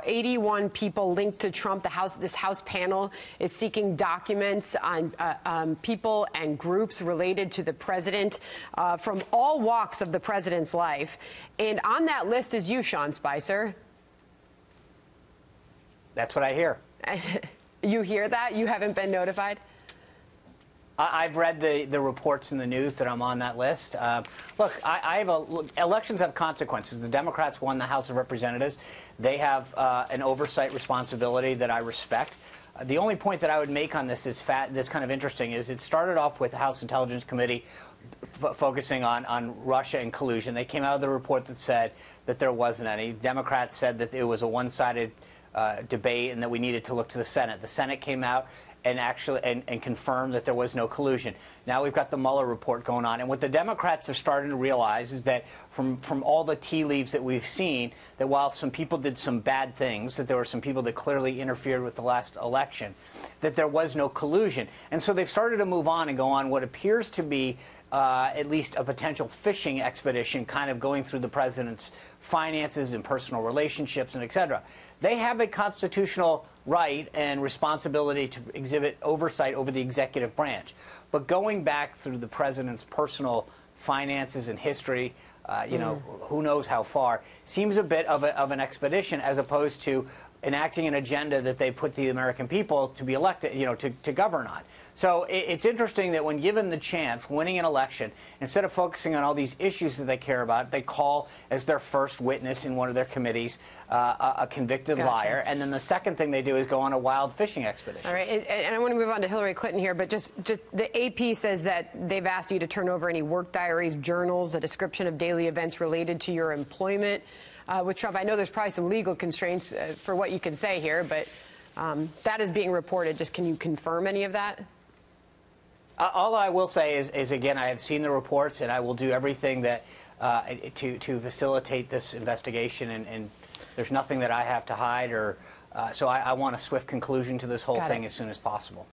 81 people linked to Trump. This House panel is seeking documents on people and groups related to the president from all walks of the president's life. And on that list is you, Sean Spicer. That's what I hear. You hear that? You haven't been notified? I've read the reports in the news that I'm on that list. Look, elections have consequences. The Democrats won the House of Representatives. They have an oversight responsibility that I respect. The only point that I would make on this that's kind of interesting is it started off with the House Intelligence Committee focusing on Russia and collusion. They came out with a report that said that there wasn't any. Democrats said that it was a one-sided debate and that we needed to look to the Senate. The Senate came out and confirmed that there was no collusion. Now we've got the Mueller report going on. And what the Democrats are starting to realize is that from all the tea leaves that we've seen, that while some people did some bad things, that there were some people that clearly interfered with the last election, that there was no collusion. And so they've started to move on and go on what appears to be at least a potential fishing expedition, kind of going through the president's finances and personal relationships and et cetera. They have a constitutional right and responsibility to exhibit oversight over the executive branch. But going back through the president's personal finances and history, who knows how far, seems a bit of an expedition as opposed to enacting an agenda that they put the American people to be elected, to govern on. So it's interesting that when given the chance, winning an election, instead of focusing on all these issues that they care about, they call as their first witness in one of their committees a convicted liar. And then the second thing they do is go on a wild fishing expedition. All right. And I want to move on to Hillary Clinton here, but just the AP says that they've asked you to turn over any work diaries, journals, a description of daily events related to your employment with Trump. I know there's probably some legal constraints for what you can say here, but that is being reported. Just can you confirm any of that? All I will say is, again, I have seen the reports, and I will do everything that to facilitate this investigation. And there's nothing that I have to hide, so I want a swift conclusion to this whole thing as soon as possible.